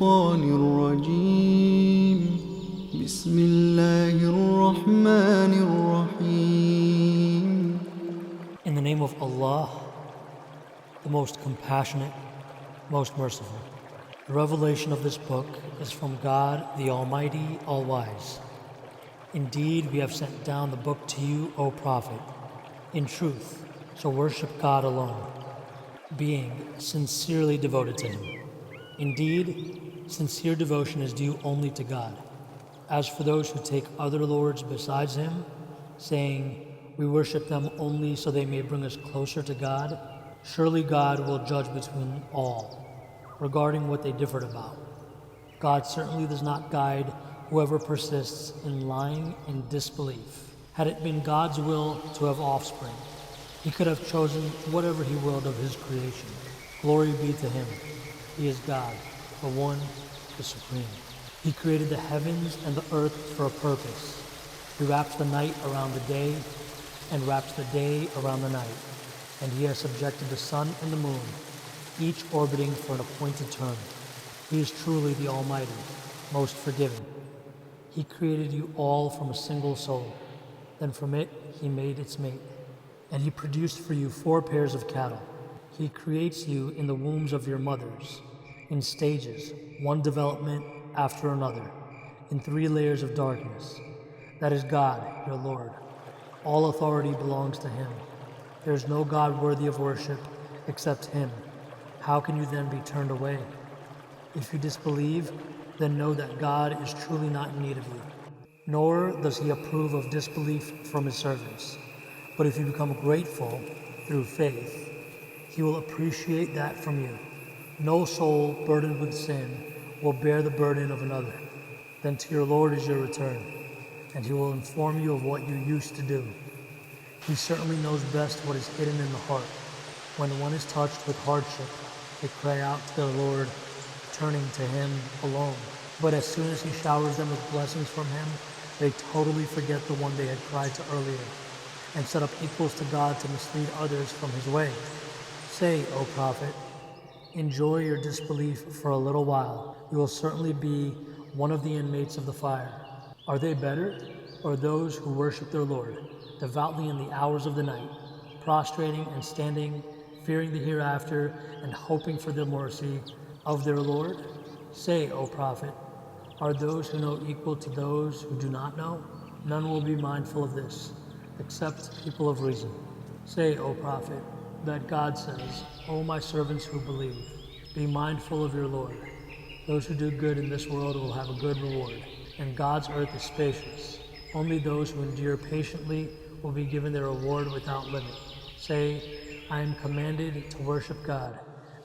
الشيطان الرجيم بسم الله الرحمن الرحيم. In the name of Allah, the most compassionate, most merciful. The revelation of this book is from God, the Almighty, All-Wise. Indeed, we have sent down the book to you, O Prophet, in truth, so worship God alone, being sincerely devoted to Him. Indeed, sincere devotion is due only to God. As for those who take other lords besides Him, saying, we worship them only so they may bring us closer to God, surely God will judge between all, regarding what they differed about. God certainly does not guide whoever persists in lying and disbelief. Had it been God's will to have offspring, He could have chosen whatever He willed of His creation. Glory be to Him. He is God, the One, the Supreme. He created the heavens and the earth for a purpose. He wraps the night around the day and wraps the day around the night. And He has subjected the sun and the moon, each orbiting for an appointed term. He is truly the Almighty, most forgiving. He created you all from a single soul. Then from it He made its mate. And He produced for you 4 pairs of cattle. He creates you in the wombs of your mothers, in stages, one development after another, in 3 layers of darkness. That is God, your Lord. All authority belongs to Him. There is no God worthy of worship except Him. How can you then be turned away? If you disbelieve, then know that God is truly not in need of you. Nor does He approve of disbelief from His servants. But if you become grateful through faith, He will appreciate that from you. No soul burdened with sin will bear the burden of another. Then to your Lord is your return, and He will inform you of what you used to do. He certainly knows best what is hidden in the heart. When one is touched with hardship, they cry out to their Lord, turning to Him alone. But as soon as He showers them with blessings from Him, they totally forget the one they had cried to earlier, and set up equals to God to mislead others from His way. Say, O Prophet, enjoy your disbelief for a little while. You will certainly be one of the inmates of the fire. Are they better, or those who worship their Lord, devoutly in the hours of the night, prostrating and standing, fearing the hereafter, and hoping for the mercy of their Lord? Say, O Prophet, are those who know equal to those who do not know? None will be mindful of this, except people of reason. Say, O Prophet, that God says, O my servants who believe, be mindful of your Lord. Those who do good in this world will have a good reward, and God's earth is spacious. Only those who endure patiently will be given their reward without limit. Say, I am commanded to worship God,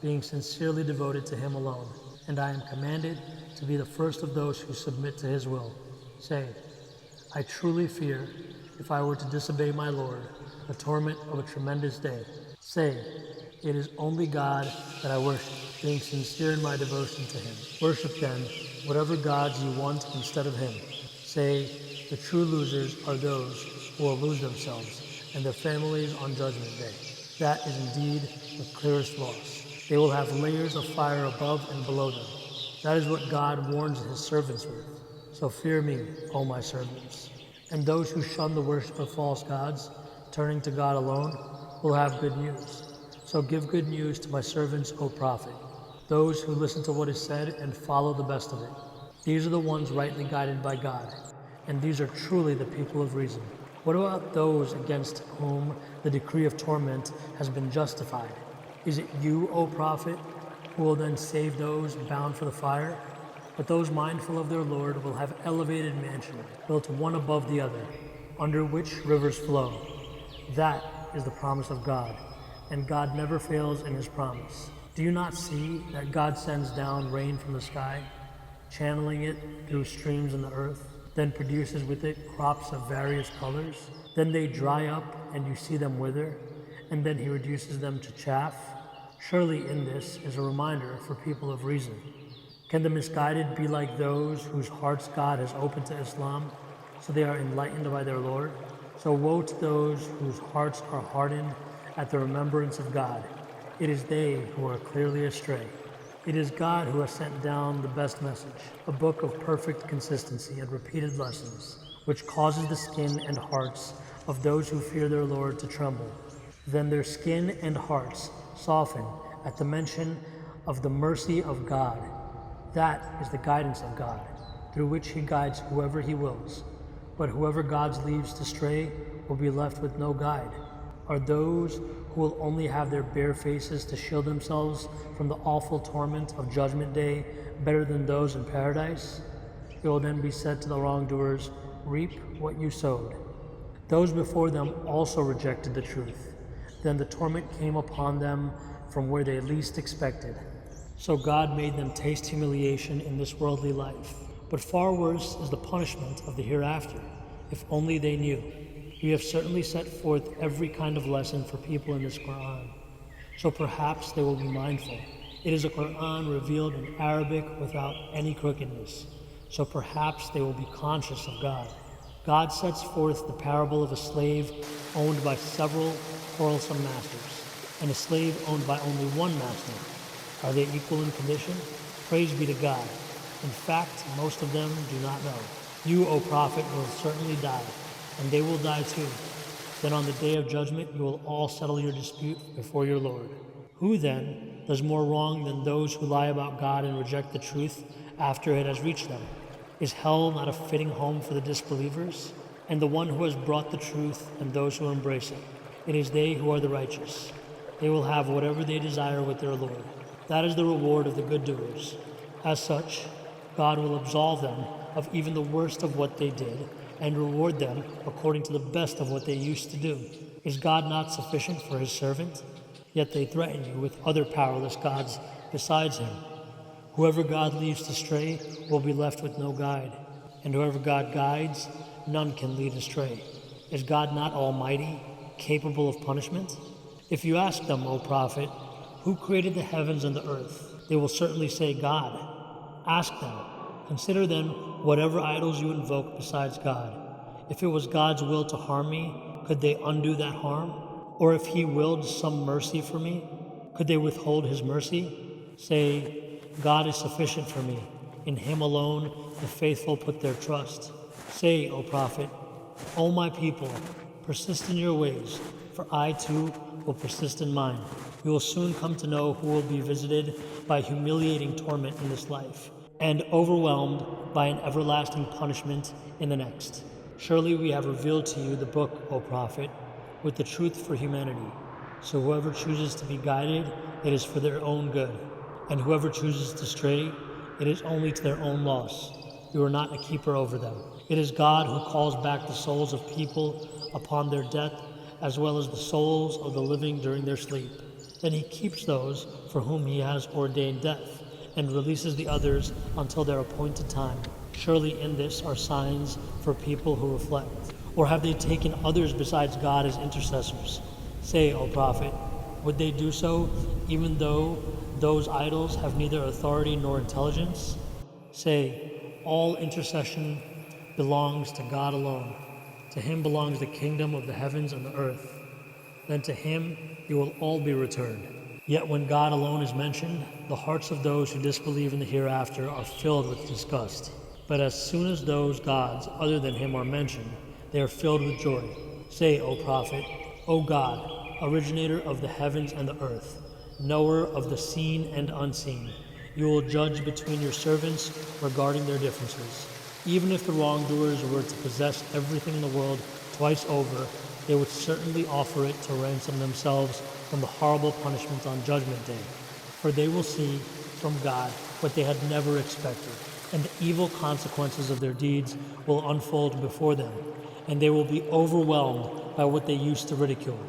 being sincerely devoted to Him alone, and I am commanded to be the first of those who submit to His will. Say, I truly fear, if I were to disobey my Lord, the torment of a tremendous day. Say, it is only God that I worship, being sincere in my devotion to Him. Worship then whatever gods you want instead of Him. Say, the true losers are those who will lose themselves and their families on Judgment Day. That is indeed the clearest loss. They will have layers of fire above and below them. That is what God warns His servants with. So fear me, O my servants. And those who shun the worship of false gods, turning to God alone, will have good news. So give good news to my servants, O Prophet, those who listen to what is said and follow the best of it. These are the ones rightly guided by God, and these are truly the people of reason. What about those against whom the decree of torment has been justified? Is it you, O Prophet, who will then save those bound for the fire? But those mindful of their Lord will have elevated mansions, built one above the other, under which rivers flow. That is the promise of God, and God never fails in His promise. Do you not see that God sends down rain from the sky, channeling it through streams in the earth, then produces with it crops of various colors? Then they dry up and you see them wither, and then He reduces them to chaff. Surely in this is a reminder for people of reason. Can the misguided be like those whose hearts God has opened to Islam, so they are enlightened by their Lord? So woe to those whose hearts are hardened at the remembrance of God. It is they who are clearly astray. It is God who has sent down the best message, a book of perfect consistency and repeated lessons, which causes the skin and hearts of those who fear their Lord to tremble. Then their skin and hearts soften at the mention of the mercy of God. That is the guidance of God, through which He guides whoever He wills. But whoever God leaves to stray will be left with no guide. Are those who will only have their bare faces to shield themselves from the awful torment of Judgment Day better than those in paradise? It will then be said to the wrongdoers, reap what you sowed. Those before them also rejected the truth. Then the torment came upon them from where they least expected. So God made them taste humiliation in this worldly life. But far worse is the punishment of the hereafter, if only they knew. We have certainly set forth every kind of lesson for people in this Quran, so perhaps they will be mindful. It is a Quran revealed in Arabic without any crookedness, so perhaps they will be conscious of God. God sets forth the parable of a slave owned by several quarrelsome masters, and a slave owned by only one master. Are they equal in condition? Praise be to God. In fact, most of them do not know. You, O Prophet, will certainly die, and they will die too. Then on the day of judgment you will all settle your dispute before your Lord. Who then does more wrong than those who lie about God and reject the truth after it has reached them? Is hell not a fitting home for the disbelievers? And the one who has brought the truth and those who embrace it, it is they who are the righteous. They will have whatever they desire with their Lord. That is the reward of the good doers. As such, God will absolve them of even the worst of what they did and reward them according to the best of what they used to do. Is God not sufficient for His servant? Yet they threaten you with other powerless gods besides Him. Whoever God leaves to stray will be left with no guide, and whoever God guides, none can lead astray. Is God not almighty, capable of punishment? If you ask them, O Prophet, who created the heavens and the earth, they will certainly say God. Ask them, consider then whatever idols you invoke besides God. If it was God's will to harm me, could they undo that harm? Or if He willed some mercy for me, could they withhold His mercy? Say, God is sufficient for me. In Him alone the faithful put their trust. Say, O Prophet, O my people, persist in your ways, for I too will persist in mine. You will soon come to know who will be visited by humiliating torment in this life, and overwhelmed by an everlasting punishment in the next. Surely we have revealed to you the book, O Prophet, with the truth for humanity. So whoever chooses to be guided, it is for their own good. And whoever chooses to stray, it is only to their own loss. You are not a keeper over them. It is God who calls back the souls of people upon their death, as well as the souls of the living during their sleep. Then He keeps those for whom He has ordained death, and releases the others until their appointed time. Surely in this are signs for people who reflect. Or have they taken others besides God as intercessors? Say, O Prophet, would they do so even though those idols have neither authority nor intelligence? Say, all intercession belongs to God alone. To Him belongs the kingdom of the heavens and the earth. Then to Him you will all be returned. Yet when God alone is mentioned, the hearts of those who disbelieve in the hereafter are filled with disgust. But as soon as those gods other than Him are mentioned, they are filled with joy. Say, O Prophet, O God, originator of the heavens and the earth, knower of the seen and unseen, you will judge between your servants regarding their differences. Even if the wrongdoers were to possess everything in the world twice over, they would certainly offer it to ransom themselves from the horrible punishment on Judgment Day. For they will see from God what they had never expected, and the evil consequences of their deeds will unfold before them, and they will be overwhelmed by what they used to ridicule.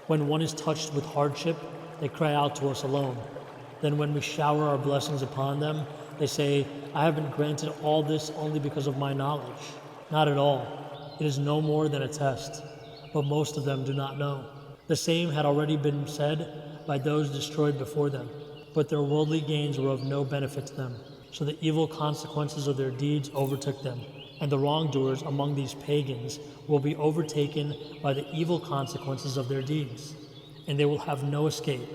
When one is touched with hardship, they cry out to us alone. Then when we shower our blessings upon them, they say, I have been granted all this only because of my knowledge. Not at all. It is no more than a test. But most of them do not know. The same had already been said by those destroyed before them, but their worldly gains were of no benefit to them. So the evil consequences of their deeds overtook them, and the wrongdoers among these pagans will be overtaken by the evil consequences of their deeds, and they will have no escape.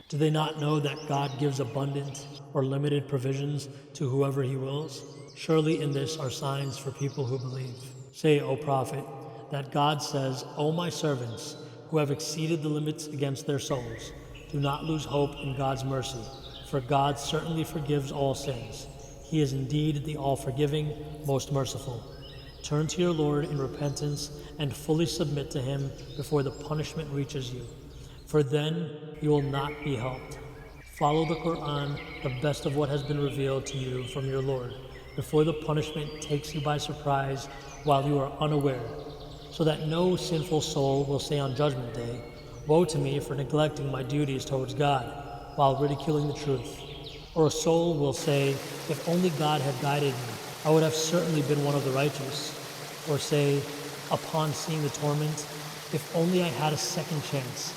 Do they not know that God gives abundant or limited provisions to whoever he wills? Surely in this are signs for people who believe. Say, O Prophet, that God says, O my servants, who have exceeded the limits against their souls, do not lose hope in God's mercy, for God certainly forgives all sins. He is indeed the all-forgiving, most merciful. Turn to your Lord in repentance and fully submit to him before the punishment reaches you, for then you will not be helped. Follow the Quran, the best of what has been revealed to you from your Lord, before the punishment takes you by surprise while you are unaware, so that no sinful soul will say on Judgment Day, "Woe to me for neglecting my duties towards God," while ridiculing the truth. Or a soul will say, "If only God had guided me, I would have certainly been one of the righteous." Or say, upon seeing the torment, "If only I had a second chance,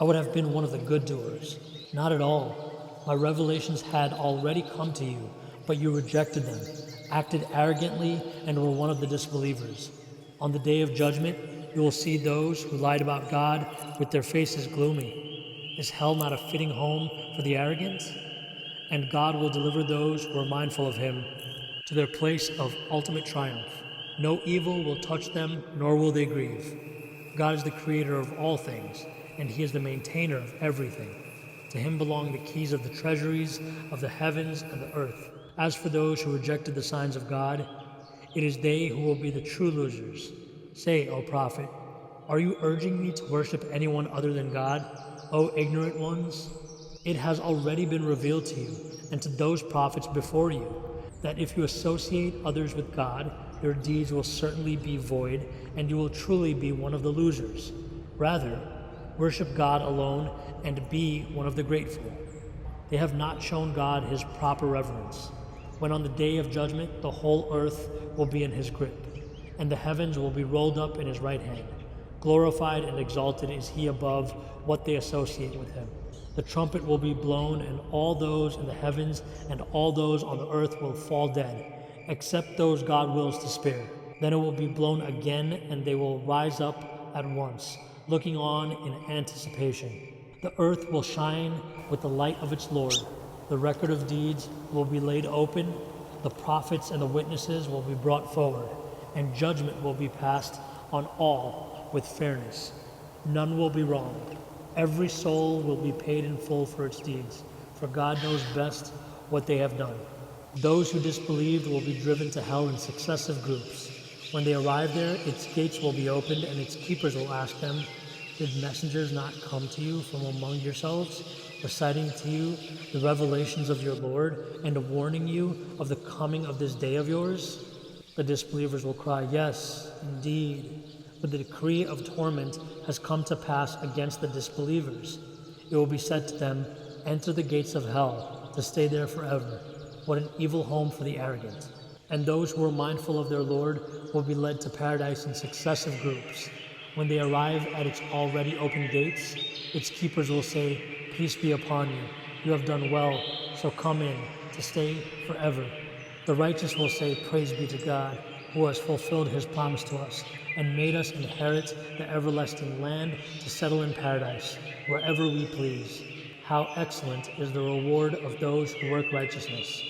I would have been one of the good doers." Not at all. My revelations had already come to you, but you rejected them, acted arrogantly, and were one of the disbelievers. On the day of judgment, you will see those who lied about God with their faces gloomy. Is hell not a fitting home for the arrogant? And God will deliver those who are mindful of him to their place of ultimate triumph. No evil will touch them, nor will they grieve. God is the creator of all things, and he is the maintainer of everything. To him belong the keys of the treasuries of the heavens and the earth. As for those who rejected the signs of God, it is they who will be the true losers. Say, O Prophet, are you urging me to worship anyone other than God, O ignorant ones? It has already been revealed to you, and to those prophets before you, that if you associate others with God, your deeds will certainly be void, and you will truly be one of the losers. Rather, worship God alone and be one of the grateful. They have not shown God his proper reverence. When on the day of judgment the whole earth will be in his grip, and the heavens will be rolled up in his right hand. Glorified and exalted is he above what they associate with him. The trumpet will be blown, and all those in the heavens and all those on the earth will fall dead, except those God wills to spare. Then it will be blown again, and they will rise up at once, looking on in anticipation. The earth will shine with the light of its Lord. The record of deeds will be laid open. The prophets and the witnesses will be brought forward, and judgment will be passed on all with fairness. None will be wronged. Every soul will be paid in full for its deeds, for God knows best what they have done. Those who disbelieved will be driven to hell in successive groups. When they arrive there, its gates will be opened, and its keepers will ask them, "Did messengers not come to you from among yourselves, reciting to you the revelations of your Lord, and warning you of the coming of this day of yours?" The disbelievers will cry, "Yes, indeed. But the decree of torment has come to pass against the disbelievers. It will be said to them, 'Enter the gates of hell, to stay there forever.' What an evil home for the arrogant." And those who are mindful of their Lord will be led to paradise in successive groups. When they arrive at its already open gates, its keepers will say, "Peace be upon you. You have done well, so come in, to stay forever." The righteous will say, "Praise be to God, who has fulfilled his promise to us, and made us inherit the everlasting land to settle in paradise, wherever we please. How excellent is the reward of those who work righteousness."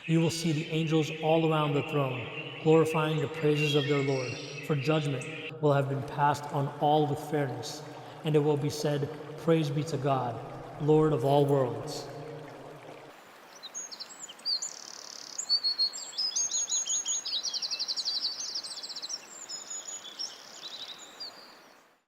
You will see the angels all around the throne, glorifying the praises of their Lord, for judgment will have been passed on all with fairness, and it will be said, "Praise be to God, Lord of all worlds."